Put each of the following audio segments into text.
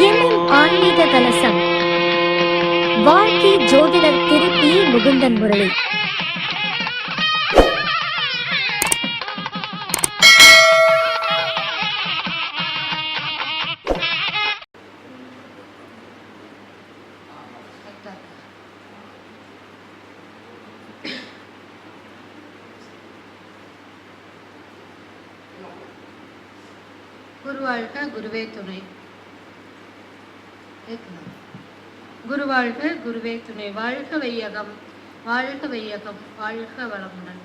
MM ஆன்மீக கலசம். வாழ்க்கை ஜோதிடர் திரு பி. முகுந்தன் முரளி. குருவாழ்க குருவே துணை. குரு வாழ்க குருவே துணை. வாழ்க வையகம் வாழ்க வையகம் வாழ்க வளமுடன்.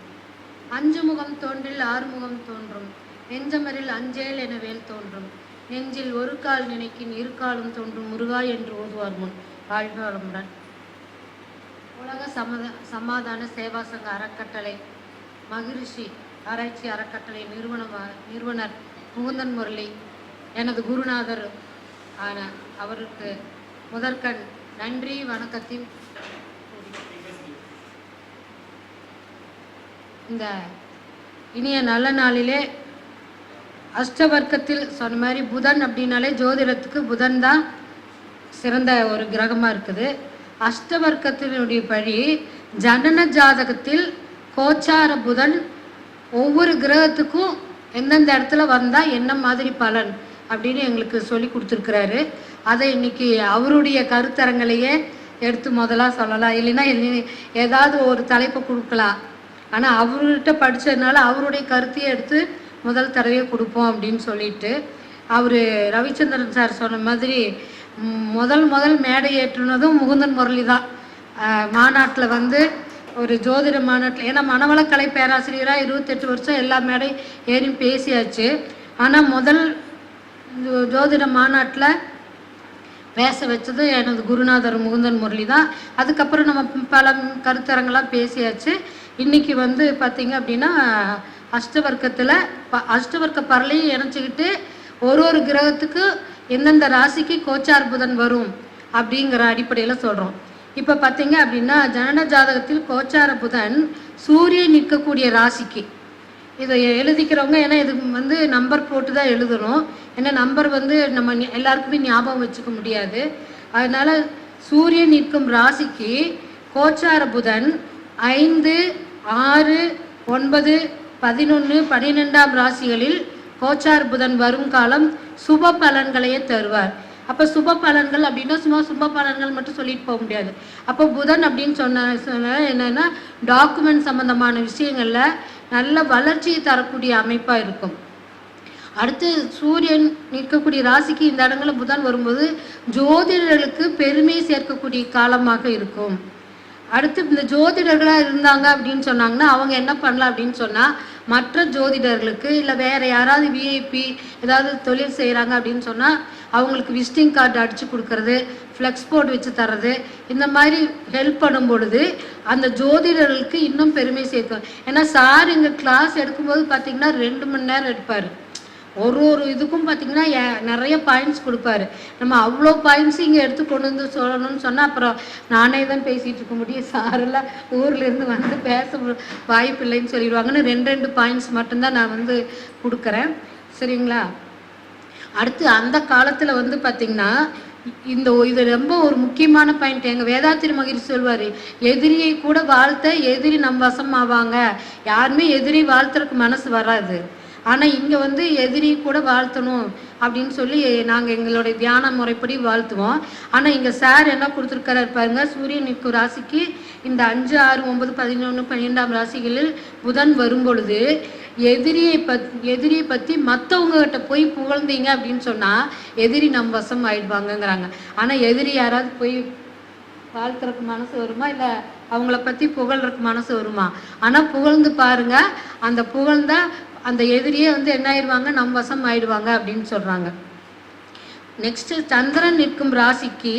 அஞ்சு முகம் தோன்றில் ஆறுமுகம் தோன்றும், நெஞ்சமரில் அஞ்சேல் என வேல் தோன்றும், நெஞ்சில் ஒரு கால் நினைக்கின் இரு காலும் தோன்றும் முருகா என்று ஓதுவார் முன். வாழ்க வளமுடன். உலக சமாதான சேவா சங்க அறக்கட்டளை மகிழ்ச்சி ஆராய்ச்சி அறக்கட்டளை நிறுவனர் முகுந்தன் முரளி எனது குருநாதர் ஆன அவருக்கு முதற்கண் நன்றி வணக்கத்தின் இந்த இனிய நல்ல நாளிலே அஷ்டவர்க்கத்தில் சொன்ன மாதிரி புதன் அப்படின்னாலே ஜோதிடத்துக்கு புதன் தான் சிறந்த ஒரு கிரகமாக இருக்குது. அஷ்டவர்க்கத்தினுடைய படி ஜனன ஜாதகத்தில் கோச்சார புதன் ஒவ்வொரு கிரகத்துக்கும் எந்தெந்த இடத்துல வந்தால் என்ன மாதிரி பலன் அப்படின்னு எங்களுக்கு சொல்லி கொடுத்துருக்குறாரு. அதை இன்னைக்கு அவருடைய கருத்தரங்களையே எடுத்து முதலாக சொல்லலாம், இல்லைன்னா ஏதாவது ஒரு தலைப்பை கொடுக்கலாம். ஆனால் அவர்கிட்ட படித்ததுனால அவருடைய கருத்தையே எடுத்து முதல் தடவையே கொடுப்போம் அப்படின்னு சொல்லிட்டு அவர் ரவிச்சந்திரன் சார் சொன்ன மாதிரி முதல் மேடை ஏற்றுனதும் முகுந்தன் முரளி தான். மாநாட்டில் வந்து ஒரு ஜோதிட மாநாட்டில், ஏன்னா மனவளக்கலை பேராசிரியராக 28 வருஷம் எல்லா மேடை ஏறி பேசியாச்சு. ஆனால் முதல் ஜோதிட மாநாட்டில் பேச வச்சது எனது குருநாதர் முகுந்தன் முரளி தான். அதுக்கப்புறம் நம்ம பல கருத்தரங்களாம் பேசியாச்சு. இன்றைக்கி வந்து பார்த்திங்க அப்படின்னா அஷ்டவர்க்க பரலையும் இணைச்சிக்கிட்டு ஒரு கிரகத்துக்கு எந்தெந்த ராசிக்கு கோச்சார் புதன் வரும் அப்படிங்கிற அடிப்படையில் சொல்கிறோம். இப்போ பார்த்தீங்க அப்படின்னா ஜனன ஜாதகத்தில் கோச்சார புதன் சூரியன் நிற்கக்கூடிய ராசிக்கு இதை எழுதிக்கிறவங்க, ஏன்னா இது வந்து நம்பர் போட்டு தான் எழுதணும். ஏன்னா நம்பர் வந்து நம்ம எல்லாருக்குமே ஞாபகம் வச்சுக்க முடியாது. அதனால் சூரியன் நிற்கும் ராசிக்கு கோச்சார புதன் 5, 6, 9, 11, 12ஆம் ராசிகளில் கோச்சார் புதன் வரும் காலம் சுப பலன்களையே தருவார். அப்போ சுப பலன்கள் அப்படின்னா சும்மா சுப பலன்கள் மட்டும் சொல்லிட்டு போக முடியாது. அப்போ புதன் அப்படின்னு சொன்ன என்னென்னா டாக்குமெண்ட் சம்மந்தமான விஷயங்களில் நல்ல வளர்ச்சியை தரக்கூடிய அமைப்பாக இருக்கும். அடுத்து சூரியன் நிற்கக்கூடிய ராசிக்கு இந்த இடங்களில் புதன் வரும்போது ஜோதிடர்களுக்கு பெருமை சேர்க்கக்கூடிய காலமாக இருக்கும். அடுத்து இந்த ஜோதிடர்களாக இருந்தாங்க அப்படின்னு சொன்னாங்கன்னா அவங்க என்ன பண்ணலாம் அப்படின்னு சொன்னால் மற்ற ஜோதிடர்களுக்கு இல்லை வேறு யாராவது விஐபி ஏதாவது தொழில் செய்கிறாங்க அப்படின்னு சொன்னால் அவங்களுக்கு விசிட்டிங் கார்டு அடித்து கொடுக்கறது, ஃப்ளெக்ஸ் போர்டு வச்சு தர்றது, இந்த மாதிரி ஹெல்ப் பண்ணும் பொழுது அந்த ஜோதிடர்களுக்கு இன்னும் பெருமை சேர்க்கும். ஏன்னா சார் இங்கே கிளாஸ் எடுக்கும்போது பார்த்திங்கன்னா 2 மணி நேரம் எடுப்பார். ஒரு இதுக்கும் பார்த்திங்கன்னா நிறைய பாயிண்ட்ஸ் கொடுப்பாரு. நம்ம அவ்வளோ பாயிண்ட்ஸ் இங்கே எடுத்து கொண்டு வந்து சொல்லணும்னு சொன்னால் அப்புறம் நானே தான் பேசிகிட்டு இருக்க முடியும். சாரெல்லாம் ஊர்லேருந்து வந்து பேச வாய்ப்பு இல்லைன்னு சொல்லிடுவாங்கன்னு 2 பாயிண்ட்ஸ் மட்டும்தான் நான் வந்து கொடுக்குறேன். சரிங்களா? அடுத்து அந்த காலத்தில் வந்து பார்த்திங்கன்னா இது ரொம்ப ஒரு முக்கியமான பாயிண்ட். எங்கள் வேதாத்திரி மகிழ்ச்சி சொல்வார், எதிரியை கூட வாழ்த்த எதிரி நம் வசம் ஆவாங்க. யாருமே எதிரி வாழ்த்துறதுக்கு மனசு வராது. ஆனால் இங்கே வந்து எதிரி கூட வாழ்த்தணும் அப்படின்னு சொல்லி நாங்கள் எங்களுடைய தியான முறைப்படி வாழ்த்துவோம். ஆனால் இங்கே சார் என்ன கொடுத்துருக்காரு பாருங்க, சூரியன் நிற்கும் ராசிக்கு இந்த 5, 6, 9, 11, 12ஆம் ராசிகளில் புதன் வரும் பொழுது எதிரியை பற்றி மற்றவங்ககிட்ட போய் புகழ்ந்தீங்க அப்படின்னு சொன்னால் எதிரி நம் வசம் ஆயிடுவாங்கங்கிறாங்க. ஆனால் எதிரி யாராவது போய் வாழ்த்துறதுக்கு மனசு வருமா, இல்லை அவங்கள பற்றி புகழ்றதுக்கு மனசு வருமா? ஆனால் புகழ்ந்து பாருங்க, அந்த புகழ்ந்தா அந்த எதிரியே வந்து என்ன ஆயிடுவாங்க, நம் வசம் ஆயிடுவாங்க அப்படின்னு சொல்கிறாங்க. நெக்ஸ்ட்டு சந்திரன் நிற்கும் ராசிக்கு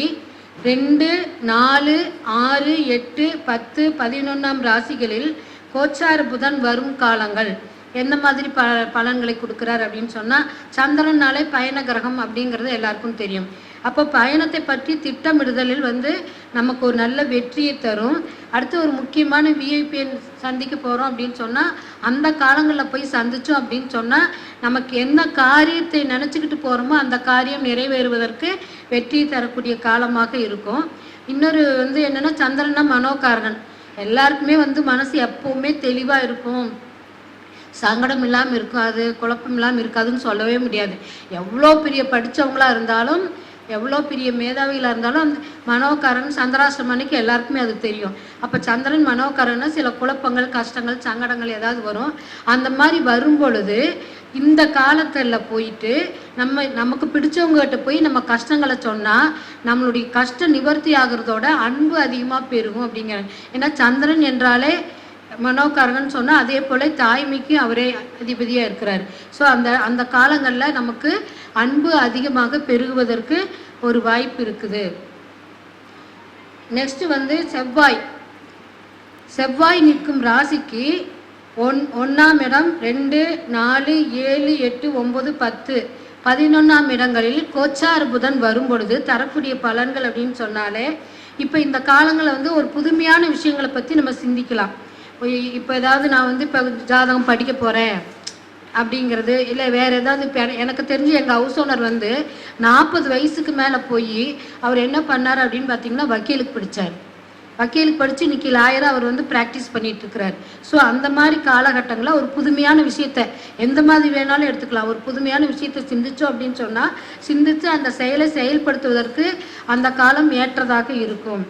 2, 4, 6, 8, 10, 11ஆம் ராசிகளில் கோச்சார புதன் வரும் காலங்கள் எந்த மாதிரி பலன்களை கொடுக்குறார் அப்படின்னு சொன்னால், சந்திரனாலே பயண கிரகம் அப்படிங்கிறது எல்லாருக்கும் தெரியும். அப்போ பயணத்தை பற்றி திட்டமிடுதலில் வந்து நமக்கு ஒரு நல்ல வெற்றியை தரும். அடுத்து ஒரு முக்கியமான விஐபியை சந்திக்க போகிறோம் அப்படின்னு சொன்னால் அந்த காலங்களில் போய் சந்தித்தோம் அப்படின்னு சொன்னால் நமக்கு என்ன காரியத்தை நினச்சிக்கிட்டு போகிறோமோ அந்த காரியம் நிறைவேறுவதற்கு வெற்றி தரக்கூடிய காலமாக இருக்கும். இன்னொரு என்னென்னா, சந்திரனா மனோகாரகன். எல்லாருக்குமே மனசு எப்போவுமே தெளிவாக இருக்கும், சங்கடம் இல்லாமல் இருக்காது, குழப்பம் இல்லாமல் இருக்காதுன்னு சொல்லவே முடியாது. எவ்வளோ பெரிய படித்தவங்களாக இருந்தாலும், எவ்வளோ பெரிய மேதாவிகளாக இருந்தாலும், அந்த மனோகாரன் சந்திராஷ்டமம் அன்னைக்கு எல்லாருக்குமே அது தெரியும். அப்போ சந்திரன் மனோகாரன்னா சில குழப்பங்கள், கஷ்டங்கள், சங்கடங்கள் ஏதாவது வரும். அந்த மாதிரி வரும் பொழுது இந்த காலத்தில் போயிட்டு நமக்கு பிடிச்சவங்ககிட்ட போய் நம்ம கஷ்டங்களை சொன்னால் நம்மளுடைய கஷ்டம் நிவர்த்தி ஆகிறதோட அன்பு அதிகமாக பெருகும் அப்படிங்கிறாங்க. ஏன்னா சந்திரன் என்றாலே மனோகாரகன் சொன்னால் அதே போல் தாய்மைக்கு அவரே அதிபதியாக இருக்கிறார். ஸோ அந்த காலங்களில் நமக்கு அன்பு அதிகமாக பெருகுவதற்கு ஒரு வாய்ப்பு இருக்குது. நெக்ஸ்ட்டு செவ்வாய். செவ்வாய் நிற்கும் ராசிக்கு 1ஆம் இடம், 2, 4, 7, 8, 9, 10, 11ஆம் இடங்களில் கோச்சார புதன் வரும் பொழுது தரக்கூடிய பலன்கள் அப்படின்னு சொன்னாலே, இப்போ இந்த காலங்களில் ஒரு புதுமையான விஷயங்களை பற்றி நம்ம சிந்திக்கலாம். இப்போ ஏதாவது நான் இப்போ ஜாதகம் படிக்க போகிறேன் அப்படிங்கிறது, இல்லை வேறு ஏதாவது. இப்போ எனக்கு தெரிஞ்சு எங்கள் ஹவுஸ் ஓனர் 40 வயசுக்கு மேலே போய் அவர் என்ன பண்ணார் அப்படின்னு பார்த்தீங்கன்னா, வக்கீலுக்கு படித்தார். வக்கீலுக்கு படித்து இன்றைக்கி லாயராக அவர் ப்ராக்டிஸ் பண்ணிகிட்ருக்கிறார். ஸோ அந்த மாதிரி காலகட்டங்களில் ஒரு புதுமையான விஷயத்தை எந்த மாதிரி வேணாலும் எடுத்துக்கலாம். ஒரு புதுமையான விஷயத்தை சிந்தித்தோம் அப்படின்னு சொன்னால், சிந்தித்து அந்த செயலை செயல்படுத்துவதற்கு அந்த காலம் ஏற்றதாக இருக்கும்.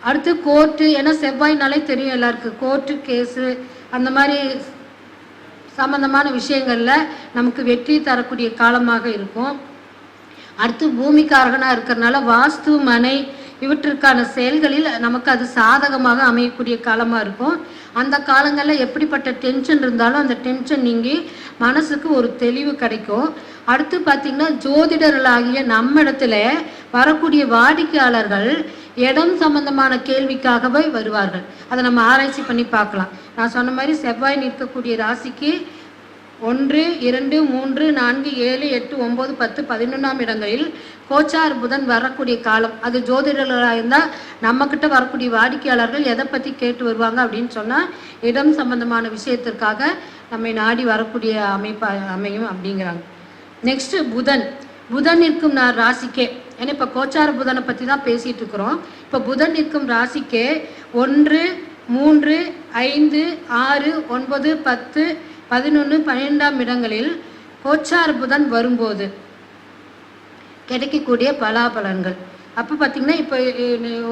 அடுத்து கோர்ட்டு. ஏன்னா செவ்வாய்னாலே தெரியும் எல்லாருக்கும், கோர்ட்டு கேஸு அந்த மாதிரி சம்பந்தமான விஷயங்களில் நமக்கு வெற்றி தரக்கூடிய காலமாக இருக்கும். அடுத்து பூமிக்காரகனாக இருக்கிறதுனால வாஸ்து, மனை இவற்றிற்கான செயல்களில் நமக்கு அது சாதகமாக அமையக்கூடிய காலமாக இருக்கும். அந்த காலங்களில் எப்படிப்பட்ட டென்ஷன் இருந்தாலும் அந்த டென்ஷன் நீங்கி மனசுக்கு ஒரு தெளிவு கிடைக்கும். அடுத்து பார்த்திங்கன்னா, ஜோதிடர்களாகிய நம்ம இடத்துல வரக்கூடிய வாடிக்கையாளர்கள் இடம் சம்பந்தமான கேள்விக்காகவே வருவார்கள். அதை நம்ம ஆராய்ச்சி பண்ணி பார்க்கலாம். நான் சொன்ன மாதிரி செவ்வாய் நிற்கக்கூடிய ராசிக்கு 1, 2, 3, 4, 7, 8, 9, 10, 11ஆம் இடங்களில் கோச்சார் புதன் வரக்கூடிய காலம். அது ஜோதிடர்களாக இருந்தால் நம்மக்கிட்ட வரக்கூடிய வாடிக்கையாளர்கள் எதை பற்றி கேட்டு வருவாங்க அப்படின்னு சொன்னால், இடம் சம்பந்தமான விஷயத்திற்காக நம்மை நாடி வரக்கூடிய அமையும் அப்படிங்கிறாங்க. நெக்ஸ்ட்டு புதன். புதன் நிற்கும் ராசிக்கே, ஏன்னா இப்போ கோச்சார புதனை பற்றி தான் பேசிகிட்டு இருக்கிறோம். இப்போ புதன் நிற்கும் ராசிக்கே 1, 3, 5, 6, 9, 10, 11, 12ஆம் இடங்களில் கோச்சார புதன் வரும்போது கிடைக்கக்கூடிய பலாபலன்கள். அப்போ பார்த்திங்கன்னா, இப்போ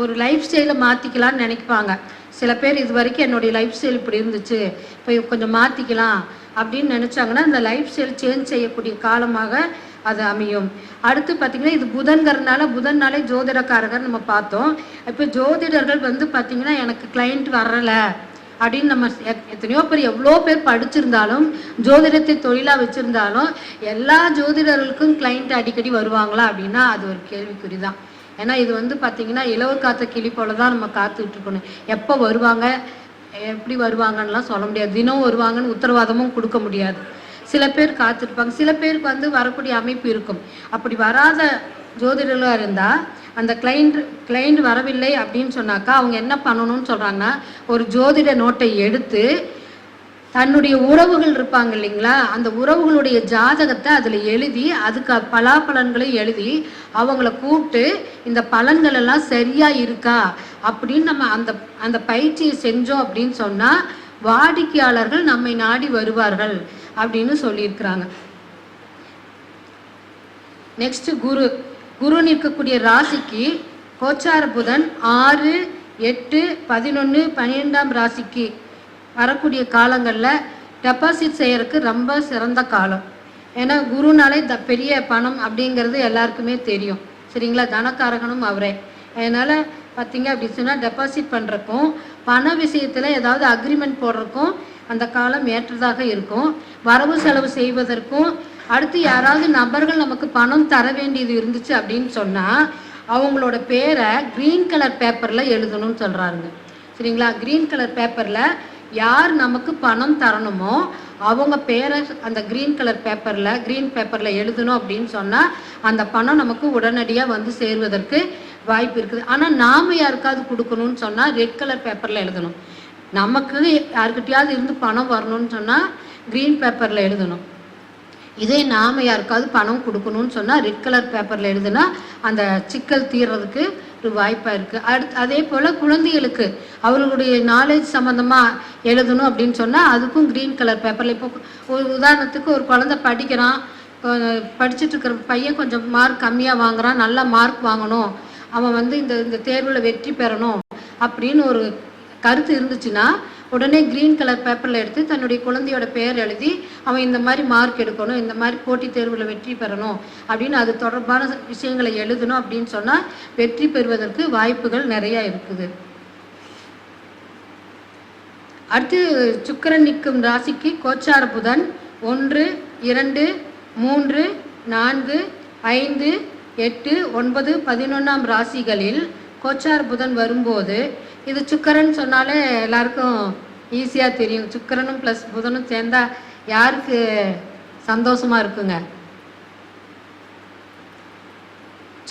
ஒரு லைஃப் ஸ்டைலை மாற்றிக்கலான்னு நினைப்பாங்க சில பேர். இது வரைக்கும் என்னுடைய லைஃப் ஸ்டைல் இப்படி இருந்துச்சு, இப்போ கொஞ்சம் மாற்றிக்கலாம் அப்படின்னு நினச்சாங்கன்னா அந்த லைஃப் ஸ்டைல் சேஞ்ச் செய்யக்கூடிய காலமாக அது அமையும். அடுத்து பார்த்திங்கன்னா, இது புதன்கிறதுனால, புதன்னாலே ஜோதிடக்காரகர் நம்ம பார்த்தோம். இப்போ ஜோதிடர்கள் பார்த்திங்கன்னா, எனக்கு கிளைண்ட் வரலை அப்படின்னு நம்ம எத்தனையோ பேர், எவ்வளோ பேர் படிச்சிருந்தாலும் ஜோதிடத்தை தொழிலாக வச்சுருந்தாலும் எல்லா ஜோதிடர்களுக்கும் கிளைண்ட் அடிக்கடி வருவாங்களா அப்படின்னா அது ஒரு கேள்விக்குறி தான். ஏன்னா இது பார்த்திங்கன்னா, இலவு காத்த கிளி போல தான் நம்ம காத்துக்கிட்டு இருக்கணும். எப்போ வருவாங்க, எப்படி வருவாங்கன்னெலாம் சொல்ல முடியாது. தினம் வருவாங்கன்னு உத்தரவாதமும் கொடுக்க முடியாது. சில பேர் காத்திருப்பாங்க, சில பேருக்கு வரக்கூடிய அமைப்பு இருக்கும். அப்படி வராத ஜோதிடர்களாக இருந்தால் அந்த கிளைண்ட் வரவில்லை அப்படின்னு சொன்னாக்கா அவங்க என்ன பண்ணணும்னு சொல்கிறாங்கன்னா, ஒரு ஜோதிட நோட்டை எடுத்து தன்னுடைய உறவுகள் இருப்பாங்க இல்லைங்களா, அந்த உறவுகளுடைய ஜாதகத்தை அதில் எழுதி அதுக்கு பலாபலன்களை எழுதி அவங்கள கூப்பிட்டு இந்த பலன்கள் எல்லாம் சரியாக இருக்கா அப்படின்னு நம்ம அந்த பயிற்சியை செஞ்சோம் அப்படின்னு சொன்னால் வாடிக்கையாளர்கள் நம்மை நாடி வருவார்கள் அப்படின்னு சொல்லியிருக்கிறாங்க. நெக்ஸ்ட் குரு. குரு நிற்கக்கூடிய ராசிக்கு கோச்சார புதன் 6, 8, 11, 12ஆம் ராசிக்கு வரக்கூடிய காலங்களில் டெபாசிட் செய்யறதுக்கு ரொம்ப சிறந்த காலம். ஏன்னா குருனாலே பெரிய பணம் அப்படிங்கிறது எல்லாருக்குமே தெரியும் சரிங்களா, தனக்காரகனும் அவரே. அதனால் பார்த்தீங்க அப்படின்னு சொன்னால் டெபாசிட் பண்ணுறக்கும் பண விஷயத்தில் ஏதாவது அக்ரிமெண்ட் போடுறதுக்கும் அந்த காலம் ஏற்றதாக இருக்கும். வரவு செலவு செய்வதற்கும், அடுத்து யாராவது நபர்கள் நமக்கு பணம் தர வேண்டியது இருந்துச்சு அப்படின்னு சொன்னால் அவங்களோட பேரை க்ரீன் கலர் பேப்பரில் எழுதணும்னு சொல்கிறாருங்க சரிங்களா. க்ரீன் கலர் பேப்பரில் யார் நமக்கு பணம் தரணுமோ அவங்க பேரை அந்த க்ரீன் பேப்பரில் எழுதணும் அப்படின்னு சொன்னால் அந்த பணம் நமக்கு உடனடியாக சேருவதற்கு வாய்ப்பு இருக்குது. ஆனால் நாம் யாருக்காவது கொடுக்கணும்னு சொன்னால் ரெட் கலர் பேப்பரில் எழுதணும். நமக்கு யாருக்கிட்டையாவது இருந்து பணம் வரணும்னு சொன்னால் க்ரீன் பேப்பரில் எழுதணும். இதே நாம் யாருக்காவது பணம் கொடுக்கணும்னு சொன்னால் ரெட் கலர் பேப்பரில் எழுதுனா அந்த சிக்கல் தீர்றதுக்கு ஒரு வாய்ப்பாக இருக்குது. அதே போல் குழந்தைகளுக்கு அவர்களுடைய நாலேஜ் சம்மந்தமாக எழுதணும் அப்படின்னு சொன்னால் அதுக்கும் க்ரீன் கலர் பேப்பரில் இப்போ ஒரு உதாரணத்துக்கு ஒரு குழந்தை படிக்கிறான், படிச்சுட்டு இருக்கிற பையன் கொஞ்சம் மார்க் கம்மியாக வாங்குறான், நல்ல மார்க் வாங்கணும், அவன் வந்து இந்த தேர்வில் வெற்றி பெறணும் அப்படின்னு ஒரு கருத்து இருந்துச்சுன்னா உடனே க்ரீன் கலர் பேப்பரில் எடுத்து தன்னுடைய குழந்தையோட பெயர் எழுதி அவன் இந்த மாதிரி மார்க் எடுக்கணும், இந்த மாதிரி போட்டித் தேர்வில் வெற்றி பெறணும் அப்படின்னு அது தொடர்பான விஷயங்களை எழுதணும் அப்படின்னு சொன்னால் வெற்றி பெறுவதற்கு வாய்ப்புகள் நிறையா இருக்குது. அடுத்து சுக்கிரன் நிற்கும் ராசிக்கு கோச்சார புதன் 1, 2, 3, 4, 5, 8, 9, 11ஆம் ராசிகளில் கோச்சார புதன் வரும்போது இது சுக்கிரன் சொன்னாலே எல்லாருக்கும் ஈஸியாக தெரியும். சுக்கிரனும் ப்ளஸ் புதனும் சேர்ந்தா யாருக்கு சந்தோஷமா இருக்குங்க?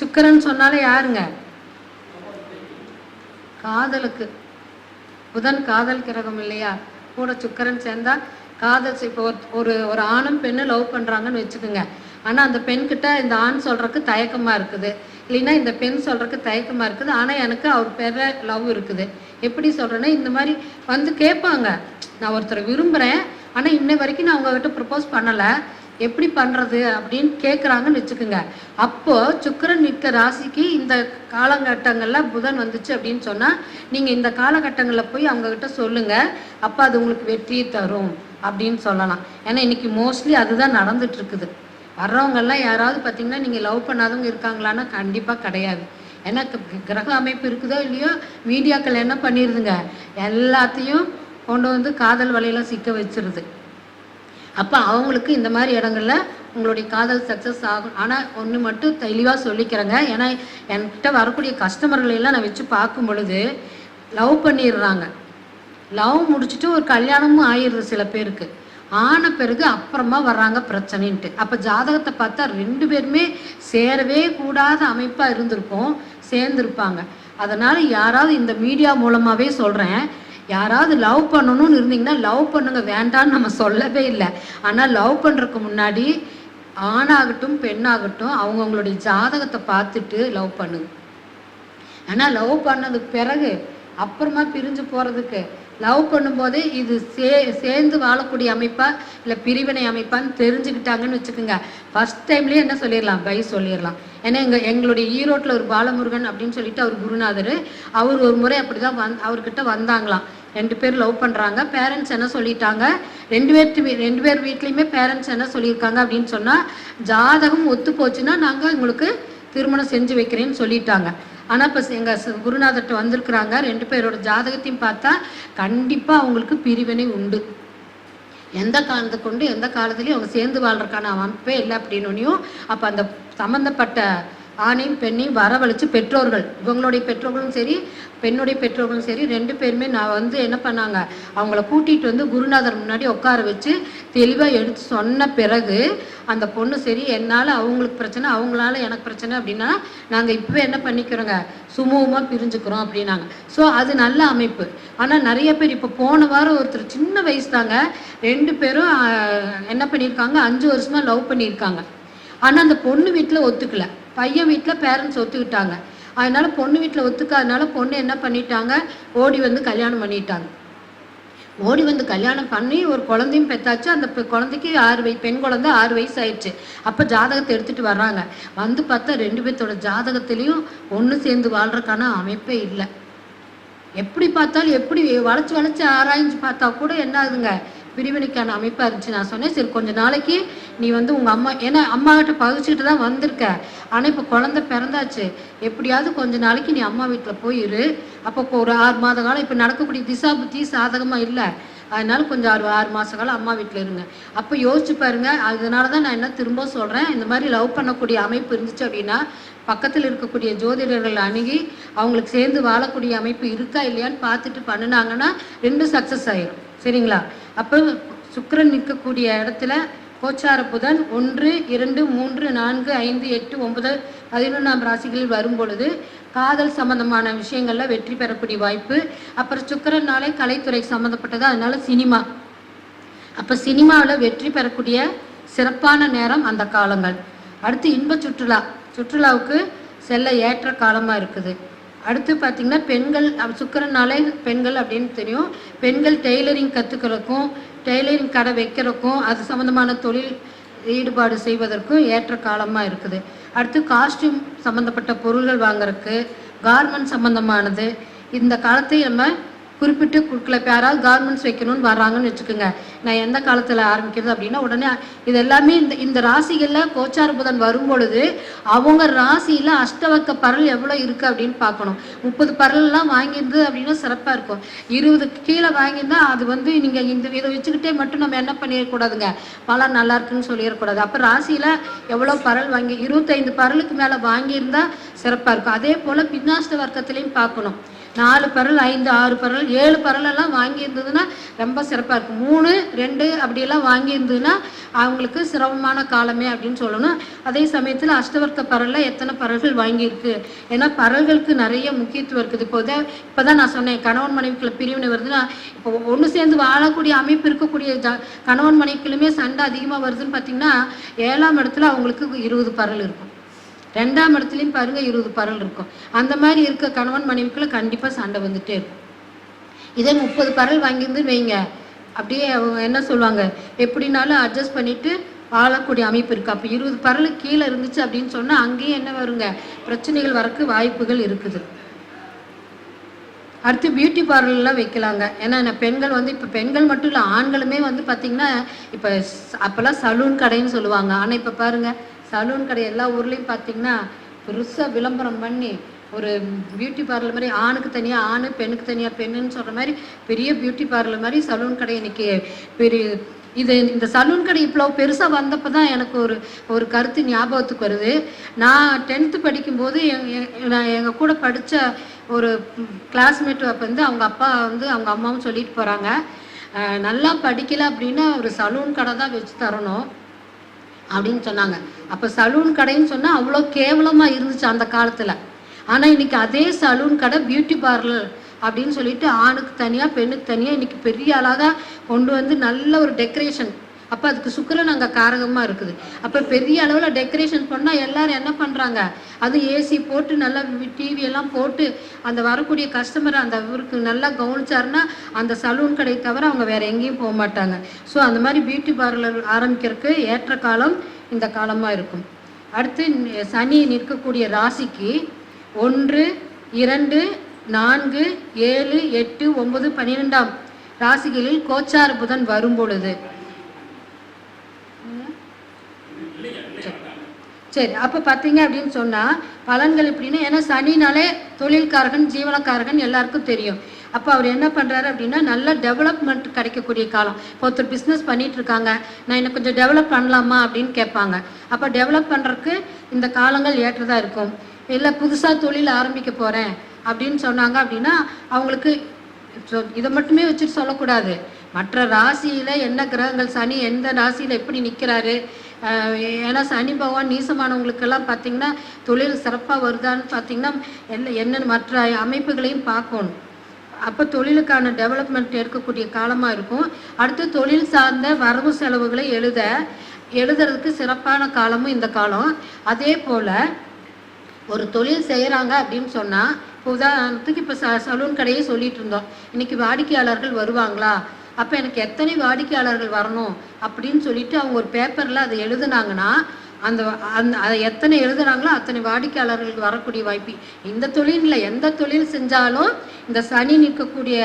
சுக்கிரன் சொன்னாலே யாருங்க? காதலுக்கு. புதன் காதல் கிரகம் இல்லையா? கூட சுக்கிரன் சேர்ந்தா காதல். இப்போ ஒரு ஆணும் பெண்ணு லவ் பண்ணுறாங்கன்னு வச்சுக்கோங்க. ஆனால் அந்த பெண்கிட்ட இந்த ஆண் சொல்கிறதுக்கு தயக்கமாக இருக்குது, இல்லைன்னா இந்த பெண் சொல்கிறதுக்கு தயக்கமாக இருக்குது, ஆனால் எனக்கு அவர் பேர லவ் இருக்குது. எப்படி சொல்கிறேன்னா இந்த மாதிரி வந்து கேட்பாங்க, நான் ஒருத்தரை விரும்புகிறேன் ஆனால் இன்ன வரைக்கும் நான் உங்ககிட்ட ப்ரப்போஸ் பண்ணலை, எப்படி பண்ணுறது அப்படின்னு கேட்குறாங்கன்னு வச்சுக்கோங்க. அப்போது சுக்கிரன் நிற்க ராசிக்கு இந்த காலகட்டங்களில் புதன் வந்துச்சு அப்படின்னு சொன்னால் நீங்கள் இந்த காலகட்டங்களில் போய் அவங்கக்கிட்ட சொல்லுங்கள், அப்போ அது உங்களுக்கு வெற்றியை தரும் அப்படின்னு சொல்லலாம். ஏன்னா இன்றைக்கி மோஸ்ட்லி அதுதான் நடந்துட்டுருக்குது. வர்றவங்கெல்லாம் யாராவது பார்த்திங்கன்னா நீங்கள் லவ் பண்ணாதவங்க இருக்காங்களான்னா கண்டிப்பாக கிடையாது. ஏன்னா கிரக அமைப்பு இருக்குதோ இல்லையோ மீடியாக்கள் என்ன பண்ணிடுதுங்க, எல்லாத்தையும் கொண்டு வந்து காதல் வலையில் சிக்க வச்சிருது. அப்போ அவங்களுக்கு இந்த மாதிரி இடங்கள்ல உங்களுடைய காதல் சக்ஸஸ் ஆகும். ஆனால் ஒன்று மட்டும் தெளிவாக சொல்லிக்கிறேங்க, ஏன்னா என்கிட்ட வரக்கூடிய கஸ்டமர்களெல்லாம் நான் வச்சு பார்க்கும் பொழுது லவ் பண்ணிடுறாங்க, லவ் முடிச்சுட்டு ஒரு கல்யாணமும் ஆயிடுது சில பேருக்கு, ஆன பிறகு அப்புறமா வர்றாங்க பிரச்சனைன்ட்டு. அப்போ ஜாதகத்தை பார்த்தா 2 பேருமே சேரவே கூடாத அமைப்பாக இருந்திருக்கும், சேர்ந்துருப்பாங்க. அதனால் யாராவது இந்த மீடியா மூலமாகவே சொல்கிறேன், யாராவது லவ் பண்ணணும்னு இருந்தீங்கன்னா லவ் பண்ணுங்க, வேண்டான்னு நம்ம சொல்லவே இல்லை. ஆனால் லவ் பண்ணுறதுக்கு முன்னாடி ஆணாகட்டும் பெண்ணாகட்டும் அவங்கவுங்களுடைய ஜாதகத்தை பார்த்துட்டு லவ் பண்ணுங்க. ஆனால் லவ் பண்ணதுக்கு பிறகு அப்புறமா பிரிஞ்சு போகிறதுக்கு லவ் பண்ணும்போதே இது சேர்ந்து வாழக்கூடிய அமைப்பா இல்லை பிரிவினை அமைப்பான்னு தெரிஞ்சுக்கிட்டாங்கன்னு வச்சுக்கோங்க, ஃபஸ்ட் டைம்லேயே என்ன சொல்லிடலாம், பை சொல்லிடலாம். ஏன்னா எங்களுடைய ஈரோட்டில் ஒரு பாலமுருகன் அப்படின்னு சொல்லிட்டு அவர் குருநாதர், அவர் ஒரு முறை அப்படி தான் அவர்கிட்ட வந்தாங்களாம். 2 பேர் லவ் பண்ணுறாங்க, பேரண்ட்ஸ் என்ன சொல்லிட்டாங்க, 2 பேர் வீட்லேயுமே பேரண்ட்ஸ் என்ன சொல்லியிருக்காங்க அப்படின்னு சொன்னால், ஜாதகம் ஒத்து போச்சுன்னா நாங்கள் உங்களுக்கு திருமணம் செஞ்சு வைக்கிறேன்னு சொல்லிட்டாங்க. ஆனால் இப்போ எங்கள் குருநாதர்கிட்ட வந்திருக்கிறாங்க, 2 பேரோட ஜாதகத்தையும் பார்த்தா கண்டிப்பாக அவங்களுக்கு பிரிவினை உண்டு. எந்த காலத்தை கொண்டு எந்த காலத்துலேயும் அவங்க சேர்ந்து வாழ்றதுக்கான அமைப்பே இல்லை அப்படின்னோனையும், அப்போ அந்த சம்மந்தப்பட்ட ஆணையும் பெண்ணையும் வரவழைச்சு பெற்றோர்கள், இவங்களுடைய பெற்றோர்களும் சரி பெண்ணுடைய பெற்றோர்களும் சரி 2 பேருமே நான் வந்து என்ன பண்ணாங்க, அவங்கள கூட்டிகிட்டு வந்து குருநாதர் முன்னாடி உட்கார வச்சு தெளிவாக எடுத்து சொன்ன பிறகு அந்த பொண்ணு சரி என்னால் அவங்களுக்கு பிரச்சனை அவங்களால எனக்கு பிரச்சனை அப்படின்னா நாங்கள் இப்போவே என்ன பண்ணிக்கிறோங்க, சுமூகமாக பிரிஞ்சுக்கிறோம் அப்படின்னாங்க. ஸோ அது நல்ல அமைப்பு. ஆனால் நிறைய பேர் இப்போ போன வாரம் ஒருத்தர் சின்ன வயசு தாங்க, 2 பேரும் என்ன பண்ணியிருக்காங்க, 5 வருஷமாக லவ் பண்ணியிருக்காங்க. ஆனால் அந்த பொண்ணு வீட்டில் ஒத்துக்கல, பையன் வீட்டில் பேரண்ட்ஸ் ஒத்துக்கிட்டாங்க. அதனால பொண்ணு வீட்டில் ஒத்துக்காதனால பொண்ணு என்ன பண்ணிட்டாங்க, ஓடி வந்து கல்யாணம் பண்ணிட்டாங்க. ஓடி வந்து கல்யாணம் பண்ணி ஒரு குழந்தையும் பெற்றாச்சு. அந்த குழந்தைக்கு 6 வயசு, பெண் குழந்தை 6 வயசு ஆயிடுச்சு. அப்போ ஜாதகத்தை எடுத்துகிட்டு வர்றாங்க, வந்து பார்த்தா 2 பேர்த்தோட ஜாதகத்துலேயும் ஒன்று சேர்ந்து வாழ்றதுக்கான அமைப்பே இல்லை. எப்படி பார்த்தாலும் எப்படி வளைச்சு ஆராய்ஞ்சு பார்த்தா கூட என்ன ஆகுதுங்க, பிரிவினைக்கான அமைப்பாக இருந்துச்சு. நான் சொன்னேன் சரி கொஞ்சம் நாளைக்கு நீ வந்து உங்கள் அம்மா, ஏன்னா அம்மாகிட்ட பகிச்சுட்டு தான் வந்திருக்க, ஆனால் இப்போ குழந்தை பிறந்தாச்சு, எப்படியாவது கொஞ்ச நாளைக்கு நீ அம்மா வீட்டில் போயிரு. அப்போ ஒரு 6 மாத காலம் இப்போ நடக்கக்கூடிய திசா புத்தி சாதகமாக இல்லை, அதனால கொஞ்சம் 6 மாத காலம் அம்மா வீட்டில் இருங்க. அப்போ யோசிச்சு பாருங்க. அதனால தான் நான் என்ன திரும்ப சொல்கிறேன், இந்த மாதிரி லவ் பண்ணக்கூடிய அமைப்பு இருந்துச்சு அப்படின்னா பக்கத்தில் இருக்கக்கூடிய ஜோதிடர்கள் அணுகி அவங்களுக்கு சேர்ந்து வாழக்கூடிய அமைப்பு இருக்கா இல்லையான்னு பார்த்துட்டு பண்ணினாங்கன்னா 2 சக்ஸஸ் ஆயிடும். சரிங்களா? அப்போ சுக்கிரன் நிற்கக்கூடிய இடத்துல கோச்சார புதன் 1, 2, 3, 4, 5, 8, 9, 11ஆம் ராசிகளில் வரும் பொழுது காதல் சம்பந்தமான விஷயங்கள்ல வெற்றி பெறக்கூடிய வாய்ப்பு. அப்புறம் சுக்கிரனாலே கலைத்துறை சம்மந்தப்பட்டது, அதனால சினிமா அப்போ சினிமாவில் வெற்றி பெறக்கூடிய சிறப்பான நேரம் அந்த காலங்கள். அடுத்து இன்ப சுற்றுலாவுக்கு செல்ல ஏற்ற காலமாக இருக்குது. அடுத்து பார்த்திங்கன்னா பெண்கள், சுக்கிரனாலே பெண்கள் அப்படின்னு தெரியும். பெண்கள் டெய்லரிங் கற்றுக்கிறதுக்கும் டெய்லரிங் கடை வைக்கிறதுக்கும் அது சம்மந்தமான தொழில் ஈடுபாடு செய்வதற்கும் ஏற்ற காலமாக இருக்குது. அடுத்து காஸ்டியூம் சம்மந்தப்பட்ட பொருள்கள் வாங்குறதுக்கு, கார்மெண்ட் சம்மந்தமானது இந்த காலத்தை நம்ம குறிப்பிட்டு கொடுக்கல. இப்போ யாராவது கார்மெண்ட்ஸ் வைக்கணும்னு வர்றாங்கன்னு வச்சுக்கோங்க, நான் எந்த காலத்தில் ஆரம்பிக்கிறது அப்படின்னா உடனே இது எல்லாமே இந்த ராசிகளில் கோச்சார புதன் வரும்பொழுது அவங்க ராசியில் அஷ்டவர்க்க பரல் எவ்வளோ இருக்குது அப்படின்னு பார்க்கணும். 30 பரல்லாம் வாங்கியிருந்து அப்படின்னா சிறப்பாக இருக்கும். 20க்கு கீழே வாங்கியிருந்தால் அது நீங்கள் இதை வச்சுக்கிட்டே மட்டும் நம்ம என்ன பண்ணிடக்கூடாதுங்க, பலன் நல்லா இருக்குன்னு சொல்லிடக்கூடாது. அப்போ ராசியில் எவ்வளோ பரல் வாங்கி 25 பரலுக்கு மேலே வாங்கியிருந்தால் சிறப்பாக இருக்கும். அதே போல் பின்னாஷ்ட வர்க்கத்துலேயும் பார்க்கணும். 4 பரல் 5 6 பரல் 7 பரலெல்லாம் வாங்கியிருந்ததுன்னா ரொம்ப சிறப்பாக இருக்கும். 3 2 அப்படியெல்லாம் வாங்கியிருந்ததுன்னா அவங்களுக்கு சிரமமான காலமே அப்படின்னு சொல்லணும். அதே சமயத்தில் அஷ்டவர்க்க பரலில் எத்தனை பரல்கள் வாங்கியிருக்கு, ஏன்னா பரல்களுக்கு நிறைய முக்கியத்துவம் இருக்குது. இப்போ தான் நான் சொன்னேன், கணவன் மனைவிக்குள்ள பிரிவினை வருதுன்னா இப்போ ஒன்று சேர்ந்து வாழக்கூடிய அமைப்பு இருக்கக்கூடிய கணவன் மனைவிக்குள்ளுமே சண்டை அதிகமாக வருதுன்னு பார்த்தீங்கன்னா 7ஆம் இடத்துல அவங்களுக்கு 20 பரல் இருக்கும். 2ஆம் இடத்துலையும் பாருங்கள் 20 பரல் இருக்கும். அந்த மாதிரி இருக்க கணவன் மனைவிக்குள்ள கண்டிப்பாக சண்டை வந்துட்டே இருக்கும். இதே 30 பரல் வாங்கியிருந்து வைங்க, அப்படியே அவங்க என்ன சொல்லுவாங்க, எப்படினாலும் அட்ஜஸ்ட் பண்ணிட்டு வாழக்கூடிய அமைப்பு இருக்குது. அப்போ 20 பரலுக்கு கீழே இருந்துச்சு அப்படின்னு சொன்னால் அங்கேயும் என்ன வருங்க, பிரச்சனைகள் வரக்கு வாய்ப்புகள் இருக்குது. அடுத்து பியூட்டி பார்லர்லாம் வைக்கலாங்க. ஏன்னா பெண்கள் இப்போ பெண்கள் மட்டும் இல்லை, ஆண்களுமே பார்த்திங்கன்னா இப்போ அப்போல்லாம் சலூன் கடைன்னு சொல்லுவாங்க. ஆனால் இப்போ பாருங்கள் சலூன் கடை எல்லா ஊர்லேயும் பார்த்திங்கன்னா பெருசாக விளம்பரம் பண்ணி ஒரு பியூட்டி பார்லர் மாதிரி ஆணுக்கு தனியாக ஆணு, பெண்ணுக்கு தனியாக பெண்ணுன்னு சொல்கிற மாதிரி பெரிய பியூட்டி பார்லர் மாதிரி சலூன் கடை இன்றைக்கி பெரிய இந்த சலூன் கடை இவ்வளோ பெருசாக வந்தப்போ தான் எனக்கு ஒரு கருத்து ஞாபகத்துக்கு வருது. நான் 10th படிக்கும்போது எங்கள் கூட படித்த ஒரு கிளாஸ்மேட் அவங்க அப்பா அவங்க அம்மாவும் சொல்லிட்டு போகிறாங்க, நல்லா படிக்கலை அப்படின்னா ஒரு சலூன் கடை தான் வச்சு தரணும் அப்படின்னு சொன்னாங்க. அப்போ சலூன் கடைன்னு சொன்னால் அவ்வளோ கேவலமாக இருந்துச்சு அந்த காலத்தில். ஆனால் இன்றைக்கி அதே சலூன் கடை பியூட்டி பார்லர் அப்படின்னு சொல்லிட்டு ஆணுக்கு தனியாக பெண்ணுக்கு தனியாக இன்றைக்கி பெரிய அழகாக கொண்டு நல்ல ஒரு டெக்கரேஷன். அப்போ அதுக்கு சுக்கிரன் அங்கே காரகமாக இருக்குது. அப்போ பெரிய அளவில் டெக்கரேஷன் பண்ணால் எல்லோரும் என்ன பண்ணுறாங்க, அது ஏசி போட்டு நல்லா டிவியெல்லாம் போட்டு அந்த வரக்கூடிய கஸ்டமரை அந்த ஊருக்கு நல்லா கவனிச்சாருன்னா அந்த சலூன் கடை தவிர அவங்க வேறு எங்கேயும் போக மாட்டாங்க. ஸோ அந்த மாதிரி பியூட்டி பார்லர் ஆரம்பிக்கிறதுக்கு ஏற்ற காலம் இந்த காலமாக இருக்கும். அடுத்து சனி நிற்கக்கூடிய ராசிக்கு 1 2 4 7 8 9 12ஆம் ராசிகளில் கோச்சார புதன் வரும் பொழுது சரி அப்போ பார்த்தீங்க அப்படின்னு சொன்னால் பலன்கள் எப்படின்னா, ஏன்னா சனினாலே தொழில்காரகன் ஜீவனக்காரகன் எல்லாருக்கும் தெரியும். அப்போ அவர் என்ன பண்ணுறாரு அப்படின்னா நல்ல டெவலப்மெண்ட் கிடைக்கக்கூடிய காலம். இப்போ ஒருத்தர் பிஸ்னஸ் பண்ணிகிட்டு இருக்காங்க, நான் இன்னும் கொஞ்சம் டெவலப் பண்ணலாமா அப்படின்னு கேட்பாங்க. அப்போ டெவலப் பண்ணுறதுக்கு இந்த காலங்கள் ஏற்றதாக இருக்கும். இல்லை புதுசாக தொழில் ஆரம்பிக்க போகிறேன் அப்படின்னு சொன்னாங்க அப்படின்னா அவங்களுக்கு இதை மட்டுமே வச்சுட்டு சொல்லக்கூடாது. மற்ற ராசியில் என்ன கிரகங்கள், சனி எந்த ராசியில் எப்படி நிற்கிறாரு, ஏன்னா சனி பகவான் நீசமானவங்களுக்கெல்லாம் பார்த்திங்கன்னா தொழில் சிறப்பாக வருதான்னு பார்த்திங்கன்னா என்ன மற்ற அமைப்புகளையும் பார்க்கணும். அப்போ தொழிலுக்கான டெவலப்மெண்ட் இருக்கக்கூடிய காலமாக இருக்கும். அடுத்து தொழில் சார்ந்த வரவு செலவுகளை எழுதுறதுக்கு சிறப்பான காலமும் இந்த காலம். அதே போல் ஒரு தொழில் செய்கிறாங்க அப்படின்னு சொன்னால், இப்போ உதாரணத்துக்கு இப்போ சலூன் கடையே சொல்லிகிட்டு இருந்தோம், இன்றைக்கி வாடிக்கையாளர்கள் வருவாங்களா, அப்போ எனக்கு எத்தனை வாடிக்கையாளர்கள் வரணும் அப்படின்னு சொல்லிட்டு அவங்க ஒரு பேப்பரில் அதை எழுதுனாங்கன்னா அதை எத்தனை எழுதுனாங்களோ அத்தனை வாடிக்கையாளர்களுக்கு வரக்கூடிய வாய்ப்பு. இந்த தொழிலில் எந்த தொழில் செஞ்சாலும் இந்த சனி நிற்கக்கூடிய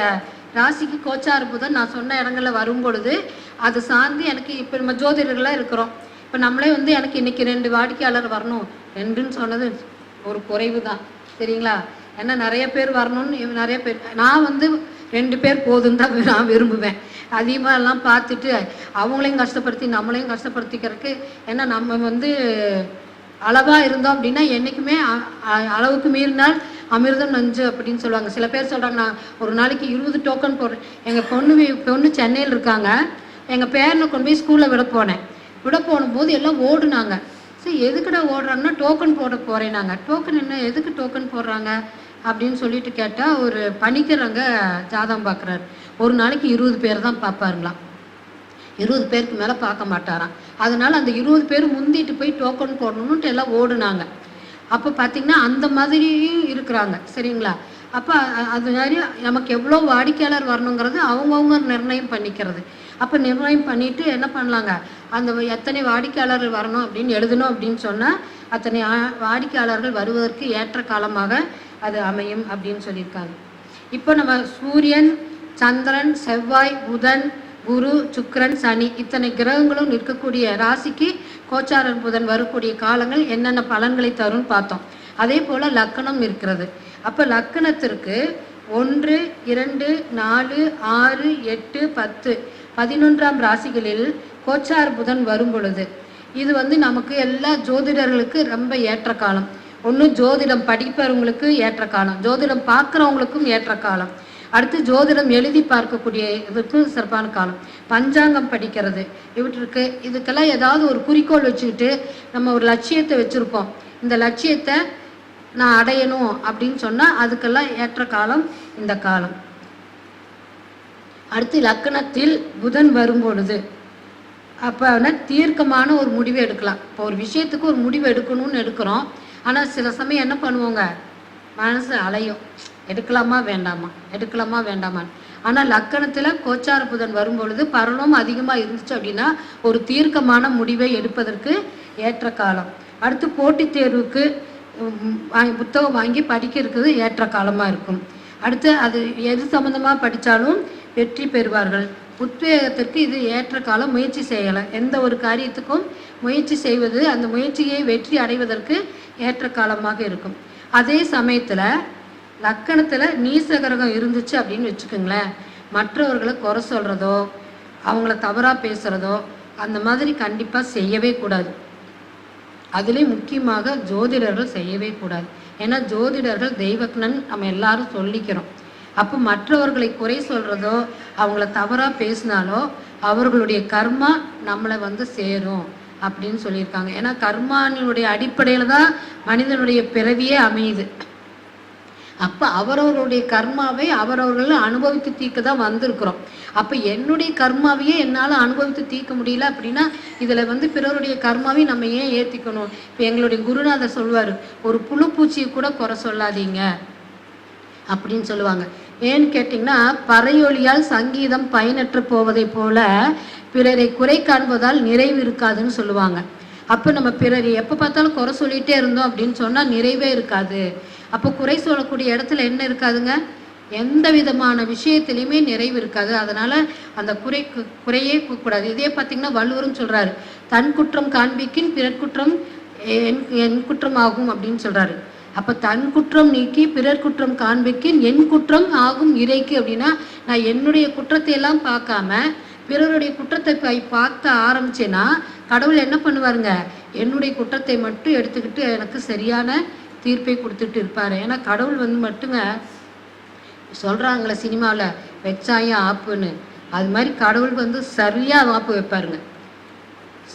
ராசிக்கு கோச்சார புதன் நான் சொன்ன இடங்களில் வரும் பொழுது அது சார்ந்து எனக்கு இப்போ நம்ம ஜோதிடர்களாக இருக்கிறோம். இப்போ நம்மளே எனக்கு இன்றைக்கி 2 வாடிக்கையாளர் வரணும், 2ன்னு சொன்னது ஒரு குறைவு தான் சரிங்களா. ஏன்னா நிறைய பேர் வரணும்னு நிறைய பேர், நான் 2 பேர் போதுன்னு தான் நான் விரும்புவேன். அதிகமாக எல்லாம் பார்த்துட்டு அவங்களையும் கஷ்டப்படுத்தி நம்மளையும் கஷ்டப்படுத்திக்கிறதுக்கு, ஏன்னா நம்ம அளவாக இருந்தோம் அப்படின்னா என்றைக்குமே அளவுக்கு மீறினால் அமிர்தம் நஞ்சு அப்படின்னு சொல்லுவாங்க. சில பேர் சொல்கிறாங்க, நான் ஒரு நாளைக்கு 20 டோக்கன் போடுறேன். எங்கள் பொண்ணு சென்னையில் இருக்காங்க, எங்கள் பேரனை கொண்டு போய் ஸ்கூலில் விட போகும்போது எல்லாம் ஓடுனாங்க. சரி எதுக்குடா ஓடுறாங்கன்னா டோக்கன் போட போகிறேன். நாங்கள் டோக்கன் என்ன, எதுக்கு டோக்கன் போடுறாங்க அப்படின்னு சொல்லிட்டு கேட்டால் ஒரு பணிக்கிறவங்க ஜாதகம் பார்க்குறாரு, ஒரு நாளைக்கு 20 பேர் தான் பார்ப்பாருங்களாம். 20 பேருக்கு மேலே பார்க்க மாட்டாராம். அதனால அந்த 20 பேர் முந்திட்டு போய் டோக்கன் போடணுன்ட்டு எல்லாம் ஓடுனாங்க. அப்போ பார்த்தீங்கன்னா அந்த மாதிரியும் இருக்கிறாங்க, சரிங்களா? அப்போ அது மாதிரி நமக்கு எவ்வளோ வாடிக்கையாளர் வரணுங்கிறது அவங்கவுங்க நிர்ணயம் பண்ணிக்கிறது. அப்போ நிர்ணயம் பண்ணிட்டு என்ன பண்ணலாங்க, அந்த எத்தனை வாடிக்கையாளர்கள் வரணும் அப்படின்னு எழுதணும் அப்படின்னு சொன்னால் அத்தனை வாடிக்கையாளர்கள் வருவதற்கு ஏற்ற காலமாக அது அமையும் அப்படின்னு சொல்லியிருக்காங்க. இப்போ நம்ம சூரியன், சந்திரன், செவ்வாய், புதன், குரு, சுக்கிரன், சனி இத்தனை கிரகங்களும் இருக்கக்கூடிய ராசிக்கு கோச்சார புதன் வரக்கூடிய காலங்கள் என்னென்ன பலன்களை தரும்னு பார்த்தோம். அதே போல் லக்கணம் இருக்கிறது. அப்போ லக்கணத்திற்கு 1, 2, 4, 6, 8, 10, 11ஆம் ராசிகளில் கோச்சார புதன் வரும் பொழுது இது நமக்கு எல்லா ஜோதிடர்களுக்கு ரொம்ப ஏற்ற காலம். ஒன்று ஜோதிடம் படிப்பவங்களுக்கு ஏற்ற காலம், ஜோதிடம் பார்க்குறவங்களுக்கும் ஏற்ற காலம், அடுத்து ஜோதிடம் எழுதி பார்க்கக்கூடிய இதுக்கும் சிறப்பான காலம், பஞ்சாங்கம் படிக்கிறது இவற்றுக்கு. இதுக்கெல்லாம் ஏதாவது ஒரு குறிக்கோள் வச்சுக்கிட்டு நம்ம ஒரு லட்சியத்தை வச்சுருப்போம், இந்த லட்சியத்தை நான் அடையணும் அப்படின்னு சொன்னால் அதுக்கெல்லாம் ஏற்ற காலம் இந்த காலம். அடுத்து லக்கணத்தில் புதன் வரும்பொழுது அப்போ தீர்க்கமான ஒரு முடிவை எடுக்கலாம். இப்போ ஒரு விஷயத்துக்கு ஒரு முடிவு எடுக்கணும்னு எடுக்கிறோம், ஆனால் சில சமயம் என்ன பண்ணுவோங்க, மனசு அலையும், எடுக்கலாமா வேண்டாமா எடுக்கலாமா வேண்டாமான்னு. ஆனால் லக்கணத்தில் கோச்சார புதன் வரும்பொழுது பலனும் அதிகமாக இருந்துச்சு அப்படின்னா ஒரு தீர்க்கமான முடிவை எடுப்பதற்கு ஏற்ற காலம். அடுத்து போட்டித் தேர்வுக்கு புத்தகம் வாங்கி படிக்கிறதுக்கு ஏற்ற காலமாக இருக்கும். அடுத்து அது எது சம்மந்தமாக படித்தாலும் வெற்றி பெறுவார்கள். உத்வேகத்திற்கு இது ஏற்ற காலம். முயற்சி செய்யலாம், எந்த ஒரு காரியத்துக்கும் முயற்சி செய்வது அந்த முயற்சியை வெற்றி அடைவதற்கு ஏற்ற காலமாக இருக்கும். அதே சமயத்தில் லக்கணத்தில் நீசகிரகம் இருந்துச்சு அப்படின்னு வச்சுக்கோங்களேன், மற்றவர்களை குறை சொல்கிறதோ அவங்கள தவறாக பேசுகிறதோ அந்த மாதிரி கண்டிப்பாக செய்யவே கூடாது. அதுலேயும் முக்கியமாக ஜோதிடர்கள் செய்யவே கூடாது. ஏன்னா ஜோதிடர்கள் தெய்வக்னன் நம்ம எல்லாரும் சொல்லிக்கிறோம். அப்போ மற்றவர்களை குறை சொல்கிறதோ அவங்கள தவறாக பேசினாலோ அவர்களுடைய கர்மா நம்மளை சேரும் அப்படின்னு சொல்லியிருக்காங்க. ஏன்னா கர்மானுடைய அடிப்படையில் தான் மனிதனுடைய பிறவியே அமையுது. அப்போ அவரவர்களுடைய கர்மாவை அவரவர்கள் அனுபவித்து தீர்க்க தான் வந்திருக்கிறோம். அப்போ என்னுடைய கர்மாவையே என்னால் அனுபவித்து தீர்க்க முடியல அப்படின்னா இதில் பிறருடைய கர்மாவையும் நம்ம ஏன் ஏற்றிக்கணும்? இப்போ எங்களுடைய குருநாதர் சொல்வார், ஒரு புழு பூச்சியை கூட குறை சொல்லாதீங்க அப்படின்னு சொல்லுவாங்க. ஏன்னு கேட்டிங்கன்னா பறையொலியால் சங்கீதம் பயனற்று போவதை போல பிறரை குறை காண்பதால் நிறைவு இருக்காதுன்னு சொல்லுவாங்க. அப்போ நம்ம பிறரை எப்போ பார்த்தாலும் குறை சொல்லிகிட்டே இருந்தோம் அப்படின்னு சொன்னால் நிறைவே இருக்காது. அப்போ குறை சொல்லக்கூடிய இடத்துல என்ன இருக்காதுங்க, எந்த விதமான விஷயத்துலையுமே நிறைவு இருக்காது. அதனால் அந்த குறையே கூடாது. இதே பார்த்திங்கன்னா வள்ளுவரும் சொல்கிறாரு, தன் குற்றம் காண்பிக்கின் பிறர் குற்றம் என் குற்றம் ஆகும் அப்படின்னு சொல்கிறாரு. அப்போ தன் குற்றம் நீக்கி பிறர் குற்றம் காண்பிக்கின் என் குற்றம் ஆகும் இறைக்கு அப்படின்னா நான் என்னுடைய குற்றத்தை எல்லாம் பார்க்காம பிறருடைய குற்றத்தை பார்க்க ஆரம்பிச்சேன்னா கடவுள் என்ன பண்ணுவாருங்க, என்னுடைய குற்றத்தை மட்டும் எடுத்துக்கிட்டு எனக்கு சரியான தீர்ப்பை கொடுத்துட்டு இருப்பார். ஏன்னா கடவுள் மட்டுங்க சொல்கிறாங்களே சினிமாவில் வெச்சாயம் ஆப்புன்னு, அது மாதிரி கடவுள் சரியாக ஆப்பு வைப்பாருங்க,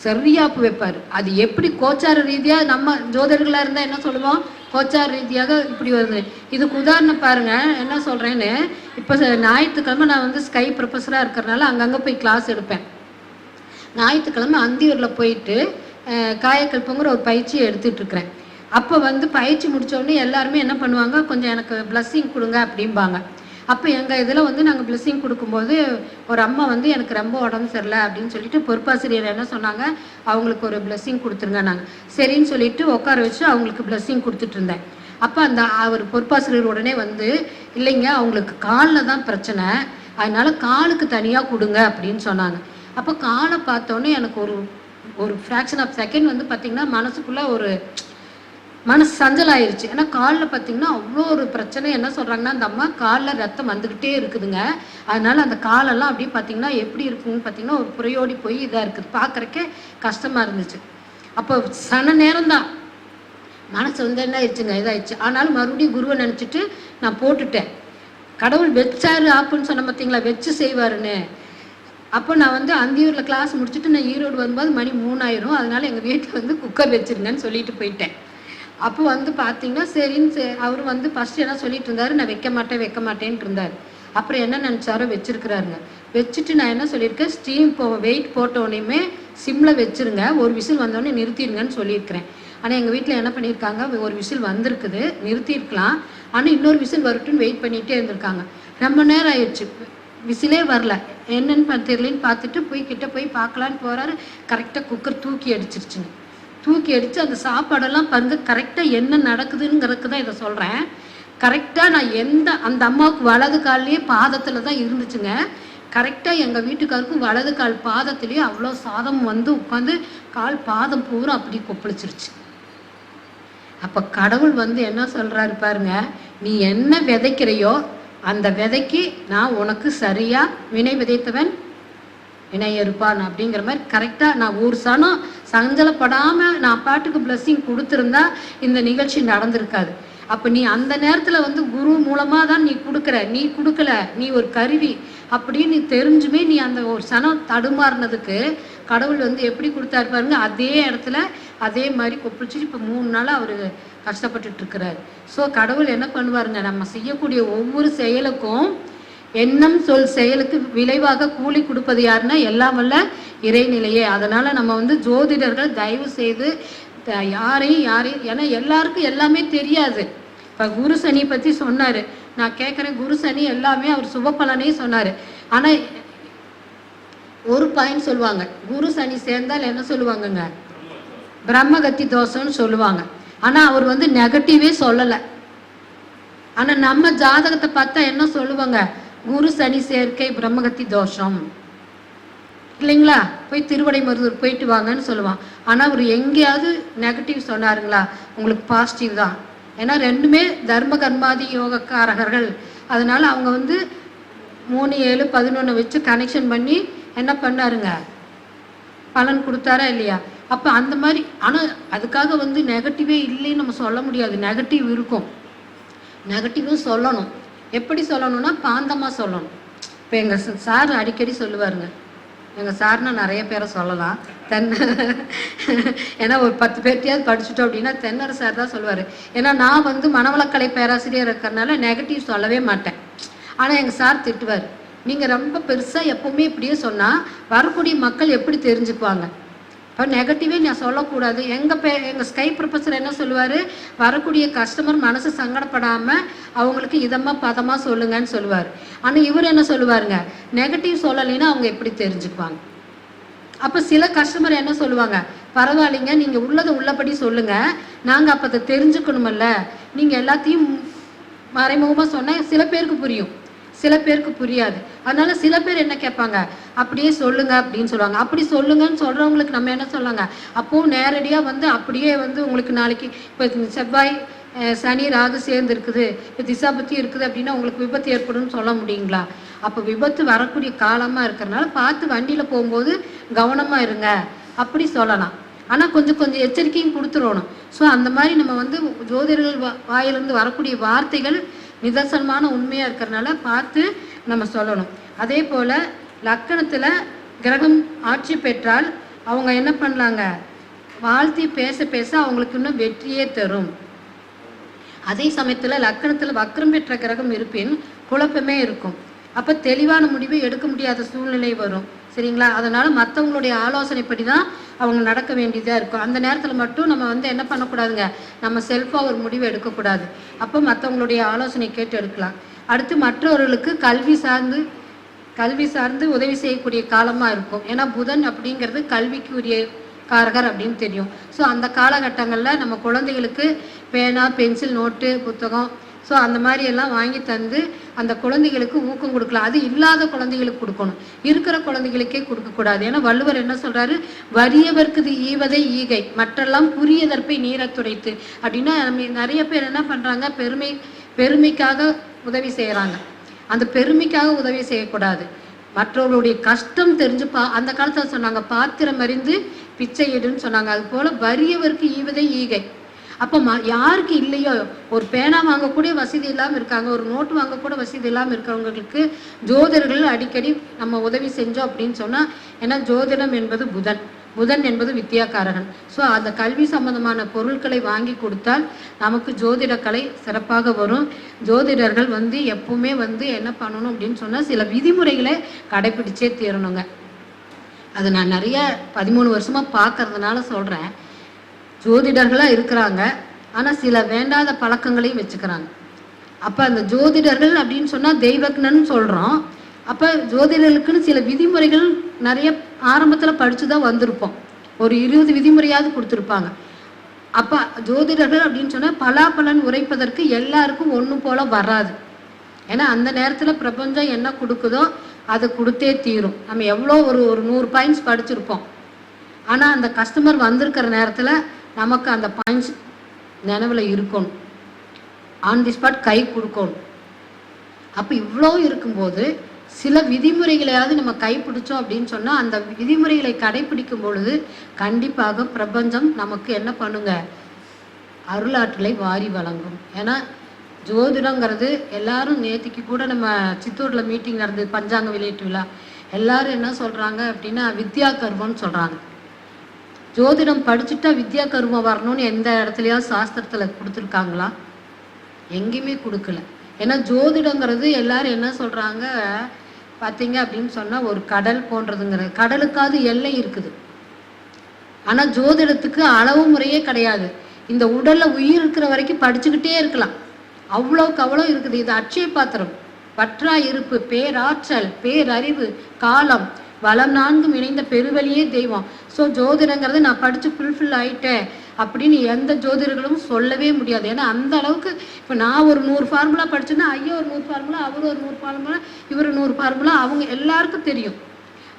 சரியாப்பு வைப்பார். அது எப்படி கோச்சார ரீதியாக நம்ம ஜோதிடர்களாக இருந்தால் என்ன சொல்லுவோம், கோச்சார ரீதியாக இப்படி வருது. இதுக்கு உதாரணம் பாருங்கள் என்ன சொல்கிறேன்னு. இப்போ ஞாயிற்றுக்கிழமை நான் ஸ்கை ப்ரொஃபஸராக இருக்கிறனால அங்கங்கே போய் கிளாஸ் எடுப்பேன். ஞாயிற்றுக்கிழமை அந்தியூரில் போயிட்டு காயக்கல்பங்கிற ஒரு பயிற்சியை எடுத்துகிட்ருக்கிறேன். அப்போ பயிற்சி முடித்தோடனே எல்லாருமே என்ன பண்ணுவாங்க, கொஞ்சம் எனக்கு பிளஸ்ஸிங் கொடுங்க அப்படிம்பாங்க. அப்போ எங்கள் இதில் நாங்கள் பிளஸ்ஸிங் கொடுக்கும்போது ஒரு அம்மா எனக்கு ரொம்ப உடம்பு சரியில்லை அப்படின்னு சொல்லிட்டு பொறுப்பாசிரியர் என்ன சொன்னாங்க, அவங்களுக்கு ஒரு பிளஸ்ஸிங் கொடுத்துருங்க. நாங்கள் சரின்னு சொல்லிட்டு உட்கார வச்சு அவங்களுக்கு பிளஸ்ஸிங் கொடுத்துட்டு இருந்தேன். அப்போ அவர் பொறுப்பாசிரியர் உடனே இல்லைங்க அவங்களுக்கு காலில் தான் பிரச்சனை, அதனால் காலுக்கு தனியாக கொடுங்க அப்படின்னு சொன்னாங்க. அப்போ காலை பார்த்தோன்னே எனக்கு ஒரு ஃப்ராக்ஷன் ஆஃப் செகண்ட் பார்த்திங்கன்னா மனசுக்குள்ளே ஒரு மனசு சஞ்சலாயிருச்சு. ஏன்னா காலில் பார்த்திங்கன்னா அவ்வளோ ஒரு பிரச்சனை. என்ன சொல்கிறாங்கன்னா அந்த அம்மா காலில் ரத்தம் வந்துக்கிட்டே இருக்குதுங்க, அதனால் அந்த காலெல்லாம் அப்படியே பார்த்திங்கன்னா எப்படி இருக்குன்னு பார்த்திங்கன்னா ஒரு புறையோடி போய் இதாக இருக்குது, பார்க்குறக்கே கஷ்டமாக இருந்துச்சு. அப்போ சன நேரம் தான் மனசு என்ன ஆயிடுச்சுங்க, இதாகிடுச்சு. ஆனாலும் மறுபடியும் குருவை நினச்சிட்டு நான் போட்டுட்டேன். கடவுள் வச்சாரு ஆப்புன்னு சொன்ன பார்த்தீங்களா, வச்சு செய்வாருன்னு. அப்போ நான் அந்தியூரில் கிளாஸ் முடிச்சுட்டு நான் ஈரோடு வரும்போது மணி 3 ஆயிரும். அதனால் எங்கள் வீட்டில் குக்கர் வச்சுருங்கன்னு சொல்லிட்டு போயிட்டேன். அப்போ பார்த்தீங்கன்னா சரின்னு அவர் ஃபஸ்ட்டு என்ன சொல்லிட்டு இருந்தார், நான் வைக்க மாட்டேன்ட்டு இருந்தார். அப்புறம் என்ன நினச்சாரோ வச்சிருக்கிறாருங்க. வச்சுட்டு நான் என்ன சொல்லியிருக்கேன், ஸ்டீம் வெயிட் போட்ட உடனேயுமே சிம்மில் வச்சுருங்க, ஒரு விசில் வந்தோடனே நிறுத்திடுங்கன்னு சொல்லியிருக்கிறேன். ஆனால் எங்கள் வீட்டில் என்ன பண்ணியிருக்காங்க, ஒரு விசில் வந்திருக்குது, நிறுத்தியிருக்கலாம், ஆனால் இன்னொரு விசில் வரட்டுன்னு வெயிட் பண்ணிகிட்டே இருந்திருக்காங்க. ரொம்ப நேரம் ஆயிடுச்சு, விசிலே வரல. என்னன்னு தெரியலன்னு பார்த்துட்டு கிட்ட போய் பார்க்கலான்னு போகிறாரு. கரெக்டாக குக்கர் தூக்கி அடிச்சிருச்சுங்க. தூக்கி அடித்து அந்த சாப்பாடெல்லாம் பாருங்க, கரெக்டாக என்ன நடக்குதுங்கிறதுக்கு தான் இதை சொல்கிறேன். கரெக்டாக நான் அந்த அம்மாவுக்கு வலது கால்லையே பாதத்தில் தான் இருந்துச்சுங்க. கரெக்டாக எங்கள் வீட்டுக்காருக்கும் வலது கால் பாதத்துலேயே அவ்வளோ சாதம் வந்து உட்காந்து கால் பாதம் பூரா அப்படி கொப்பளிச்சிருச்சு. அப்போ கடவுள் வந்து என்ன சொல்கிறாரு பாருங்க, நீ என்ன விதைக்கிறையோ அந்த விதைக்கு நான் உனக்கு சரியா வினை விதைத்தவன் வினை இருப்பான் அப்படிங்கிற மாதிரி கரெக்டாக நான் ஒரு சனம் சஞ்சலப்படாமல் நான் பாட்டுக்கு பிளஸ்ஸிங் கொடுத்துருந்தா இந்த நிகழ்ச்சி நடந்திருக்காது. அப்போ நீ அந்த நேரத்தில் வந்து குரு மூலமாக தான் நீ கொடுக்குற, நீ கொடுக்கல, நீ ஒரு கருவி அப்படின்னு நீ தெரிஞ்சுமே நீ அந்த ஒரு சனம் தடுமாறினதுக்கு கடவுள் வந்து எப்படி கொடுத்தாரு பாருங்க, அதே இடத்துல அதே மாதிரி கொப்பிடிச்சு இப்போ 3 நாளாக அவர் கஷ்டப்பட்டுட்டு இருக்கிறாரு. ஸோ கடவுள் என்ன பண்ணுவாருங்க, நம்ம செய்யக்கூடிய ஒவ்வொரு செயலுக்கும் எண்ணம் சொல் செயலுக்கு விளைவாக கூலி கொடுப்பது யாருன்னா எல்லாம் வல்ல இறைநிலையே. அதனால் நம்ம வந்து ஜோதிடர்கள் தயவு செய்து யாரையும் ஏன்னா எல்லாருக்கும் எல்லாமே தெரியாது. இப்போ குரு சனி பற்றி சொன்னார், நான் கேட்குறேன், குரு சனி எல்லாமே அவர் சுப பலனே சொன்னார். ஆனால் ஒரு பாயிண்ட் சொல்லுவாங்க, குரு சனி சேர்ந்தால் என்ன சொல்லுவாங்கங்க, பிரம்மகத்தி தோஷம்னு சொல்லுவாங்க. ஆனால் அவர் வந்து நெகட்டிவே சொல்லலை. ஆனால் நம்ம ஜாதகத்தை பார்த்தா என்ன சொல்லுவாங்க, குரு சனி சேர்க்கை பிரம்மகத்தி தோஷம் இல்லைங்களா, போய் திருவடைமருதூர் போயிட்டு வாங்கன்னு சொல்லுவான். ஆனால் அவர் எங்கேயாவது நெகட்டிவ் சொன்னாருங்களா, உங்களுக்கு பாசிட்டிவ் தான். ஏன்னா ரெண்டுமே தர்ம கர்மாதி யோகக்காரகர்கள். அதனால அவங்க வந்து 3, 7, 11 வச்சு கனெக்ஷன் பண்ணி என்ன பண்ணாருங்க, பலன் கொடுத்தாரா இல்லையா. அப்போ அந்த மாதிரி, ஆனால் அதுக்காக வந்து நெகட்டிவே இல்லைன்னு நம்ம சொல்ல முடியாது. நெகட்டிவ் இருக்கும், நெகட்டிவும் சொல்லணும். எப்படி சொல்லணும்னா பாந்தமாக சொல்லணும். இப்போ எங்கள் சார் அடிக்கடி சொல்லுவாருங்க, எங்கள் சார்னா நிறைய பேரை சொல்லலாம், ஏன்னா ஒரு 10 பேர்த்தையாவது படிச்சுட்டோம் அப்படின்னா தென்னர சார் தான் சொல்லுவார். ஏன்னா நான் வந்து மனவளக்கலை பேராசிரியர் இருக்கிறதுனால நெகட்டிவ் சொல்லவே மாட்டேன். ஆனால் எங்கள் சார் திட்டுவார், நீங்கள் ரொம்ப பெருசாக எப்போவுமே இப்படியே சொன்னால் வரக்கூடிய மக்கள் எப்படி தெரிஞ்சுக்குவாங்க, இப்போ நெகட்டிவே நான் சொல்லக்கூடாது. எங்கள் ஸ்கை ப்ரொஃபஸர் என்ன சொல்லுவார், வரக்கூடிய கஸ்டமர் மனசு சங்கடப்படாமல் அவங்களுக்கு இதமாக பதமாக சொல்லுங்கன்னு சொல்லுவார். ஆனால் இவர் என்ன சொல்லுவாருங்க, நெகட்டிவ் சொல்லலைன்னா அவங்க எப்படி தெரிஞ்சுக்குவாங்க. அப்போ சில கஸ்டமர் என்ன சொல்லுவாங்க, பரவாயில்லைங்க நீங்கள் உள்ளதை உள்ளபடி சொல்லுங்கள், நாங்கள் அப்போ அதை தெரிஞ்சுக்கணுமல்ல, நீங்கள் எல்லாத்தையும் மறைமுகமாக சொன்னால் சில பேருக்கு புரியும், சில பேருக்கு புரியாது. அதனால சில பேர் என்ன கேட்பாங்க, அப்படியே சொல்லுங்க அப்படின்னு சொல்லுவாங்க. அப்படி சொல்லுங்கன்னு சொல்கிறவங்களுக்கு நம்ம என்ன சொல்லுவாங்க, அப்போது நேரடியாக வந்து அப்படியே வந்து உங்களுக்கு நாளைக்கு இப்போ செவ்வாய் சனி ராகு சேர்ந்து இருக்குது, இப்போ திசா பற்றி இருக்குது அப்படின்னா உங்களுக்கு விபத்து ஏற்படும்னு சொல்ல முடியுங்களா. அப்போ விபத்து வரக்கூடிய காலமாக இருக்கிறனால பார்த்து வண்டியில் போகும்போது கவனமாக இருங்க அப்படி சொல்லலாம். ஆனால் கொஞ்சம் எச்சரிக்கையும் கொடுத்துடணும். ஸோ அந்த மாதிரி நம்ம வந்து ஜோதிடர்கள் வாயிலிருந்து வரக்கூடிய வார்த்தைகள் நிதர்சனமான உண்மையாக இருக்கிறனால பார்த்து நம்ம சொல்லணும். அதே போல் லக்கணத்தில் கிரகம் ஆட்சி பெற்றால் அவங்க என்ன பண்ணலாங்க, வாழ்த்தி பேச அவங்களுக்கு இன்னும் வெற்றியே தரும். அதே சமயத்தில் லக்கணத்தில் வக்ரம் பெற்ற கிரகம் இருப்பின் குழப்பமே இருக்கும். அப்போ தெளிவான முடிவை எடுக்க முடியாத சூழ்நிலை வரும். சரிங்களா. அதனால் மற்றவங்களுடைய ஆலோசனைப்படி தான் அவங்க நடக்க வேண்டியதாக இருக்கும். அந்த நேரத்தில் மட்டும் நம்ம வந்து என்ன பண்ணக்கூடாதுங்க, நம்ம செல்ஃபாக ஒரு முடிவு எடுக்கக்கூடாது. அப்போ மற்றவங்களுடைய ஆலோசனை கேட்டு எடுக்கலாம். அடுத்து மற்றவர்களுக்கு கல்வி சார்ந்து உதவி செய்யக்கூடிய காலமாக இருக்கும். ஏன்னா புதன் அப்படிங்கிறது கல்விக்கு உரிய காரகர் அப்படின்னு தெரியும். ஸோ அந்த காலகட்டங்களில் நம்ம குழந்தைகளுக்கு பேனா, பென்சில், நோட்டு, புத்தகம் ஸோ அந்த மாதிரி எல்லாம் வாங்கி தந்து அந்த குழந்தைகளுக்கு ஊக்கம் கொடுக்கலாம். அது இல்லாத குழந்தைகளுக்கு கொடுக்கணும், இருக்கிற குழந்தைகளுக்கே கொடுக்கக்கூடாது. ஏன்னா வள்ளுவர் என்ன சொல்கிறாரு, வறியவர்க்கு ஈவதை ஈகை மற்றெல்லாம் புரியதற்பை நீரத் துடைத்து அப்படின்னா நம்ம நிறைய பேர் என்ன பண்ணுறாங்க, பெருமைக்காக உதவி செய்கிறாங்க. அந்த பெருமைக்காக உதவி செய்யக்கூடாது. மற்றவர்களுடைய கஷ்டம் தெரிஞ்சு அந்த காலத்தில் சொன்னாங்க, பாத்திரம் அறிந்து பிச்சை எடுன்னு சொன்னாங்க. அது போல் வறியவருக்கு ஈவதை ஈகை. அப்போ யாருக்கு இல்லையோ, ஒரு பேனா வாங்கக்கூடிய வசதி இல்லாமல் இருக்காங்க, ஒரு நோட்டு வாங்கக்கூட வசதி இல்லாமல் இருக்கிறவங்களுக்கு ஜோதிடர்கள் அடிக்கடி நம்ம உதவி செஞ்சோம் அப்படின்னு சொன்னால், ஏன்னா ஜோதிடம் என்பது புதன். புதன் என்பது வித்யாகாரகன். ஸோ அந்த கல்வி சம்பந்தமான பொருட்களை வாங்கி கொடுத்தால் நமக்கு ஜோதிட கலை சிறப்பாக வரும். ஜோதிடர்கள் எப்பவுமே என்ன பண்ணணும் அப்படின்னு சொன்னால் சில விதிமுறைகளை கடைபிடிச்சே தீரணுங்க. அது நான் நிறைய 13 வருஷமாக பார்க்கறதுனால சொல்கிறேன். ஜோதிடர்களாக இருக்கிறாங்க, ஆனால் சில வேண்டாத பழக்கங்களையும் வச்சுக்கிறாங்க. அப்போ அந்த ஜோதிடர்கள் அப்படின்னு சொன்னால் தெய்வக்னன்னு சொல்கிறோம். அப்போ ஜோதிடர்களுக்குன்னு சில விதிமுறைகள் நிறைய ஆரம்பத்தில் படித்து தான் வந்திருப்போம். ஒரு 20 விதிமுறையாவது கொடுத்துருப்பாங்க. அப்போ ஜோதிடர்கள் அப்படின்னு சொன்னால் பலாபலன் உரைப்பதற்கு எல்லாருக்கும் ஒன்று போல் வராது. ஏன்னா அந்த நேரத்தில் பிரபஞ்சம் என்ன கொடுக்குதோ அதை கொடுத்தே தீரும். நம்ம எவ்வளோ ஒரு 100 பாயிண்ட்ஸ் படிச்சிருப்போம், ஆனால் அந்த கஸ்டமர் வந்திருக்கிற நேரத்தில் நமக்கு அந்த பாயிண்ட்ஸ் நினைவில் இருக்கணும், ஆன் தி ஸ்பாட் கை கொடுக்கணும். அப்போ இவ்வளோ இருக்கும்போது சில விதிமுறைகளையாவது நம்ம கைப்பிடிச்சோம் அப்படின்னு சொன்னால் அந்த விதிமுறைகளை கடைபிடிக்கும் பொழுது கண்டிப்பாக பிரபஞ்சம் நமக்கு என்ன பண்ணுங்க, அருளாற்றலை வாரி வழங்கும். ஏன்னா ஜோதிடங்கிறது எல்லாரும் நேற்றுக்கு கூட நம்ம சித்தூரில் மீட்டிங் நடந்தது, பஞ்சாங்க வெளியீட்டு விழா. எல்லாரும் என்ன சொல்கிறாங்க அப்படின்னா வித்யா கர்மம்னு சொல்கிறாங்க. ஜோதிடம் படிச்சுட்டா வித்யா கர்மம் வரணும்னு எந்த இடத்துலையாவது சாஸ்திரத்தில் கொடுத்துருக்காங்களா? எங்கேயுமே கொடுக்கல. ஏன்னா ஜோதிடங்கிறது எல்லாரும் என்ன சொல்கிறாங்க பார்த்தீங்க அப்படின்னு சொன்னால் ஒரு கடல் போன்றதுங்கிறது. கடலுக்காவது எல்லை இருக்குது, ஆனால் ஜோதிடத்துக்கு அளவு முறையே கிடையாது. இந்த உடலில் உயிர் இருக்கிற வரைக்கும் படிச்சுக்கிட்டே இருக்கலாம், அவ்வளோக்கு அவ்வளோ இருக்குது. இது அட்சய பாத்திரம், பற்றா இருப்பு, பேராற்றல், பேரறிவு, காலம், வளம் 4 இணைந்த பெருவெளியே தெய்வம். ஸோ ஜோதிடங்கிறது நான் படித்து ஃபுல்ஃபில் ஆகிட்டேன் அப்படின்னு எந்த ஜோதிடர்களும் சொல்லவே முடியாது. ஏன்னா அந்த அளவுக்கு இப்போ நான் ஒரு 100 ஃபார்முலா படிச்சேன்னா ஐயா ஒரு 100 ஃபார்முலா, அவர் ஒரு 100 ஃபார்முலா, இவர் 100 ஃபார்முலா, அவங்க எல்லாருக்கும் தெரியும்.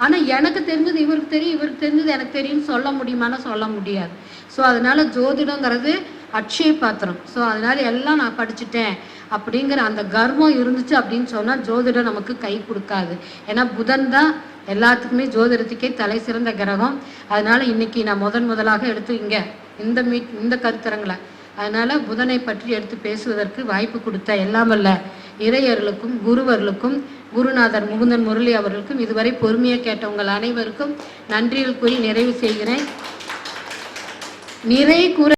ஆனால் எனக்கு தெரிஞ்சது இவருக்கு தெரியும், இவருக்கு தெரிஞ்சது எனக்கு தெரியும்னு சொல்ல முடியுமானா சொல்ல முடியாது. ஸோ அதனால ஜோதிடங்கிறது அட்சய பாத்திரம். ஸோ அதனால எல்லாம் நான் படிச்சுட்டேன் அப்படிங்கிற அந்த கர்வம் இருந்துச்சு அப்படின்னு சொன்னால் ஜோதிடம் நமக்கு கை கொடுக்காது. ஏன்னா புதன் தான் எல்லாத்துக்குமே ஜோதிடத்துக்கே தலை சிறந்த கிரகம். அதனால இன்னைக்கு நான் முதலாக எடுத்து இந்த கருத்தரங்களை அதனால புதனை பற்றி எடுத்து பேசுவதற்கு வாய்ப்பு கொடுத்த எல்லாமல்ல இறையர்களுக்கும் குருவர்களுக்கும் குருநாதர் முகுந்தன் முரளி அவர்களுக்கும் இதுவரை பொறுமையாக கேட்ட உங்கள் அனைவருக்கும் நன்றிகள் கூறி நிறைவு செய்கிறேன். நிறை கூற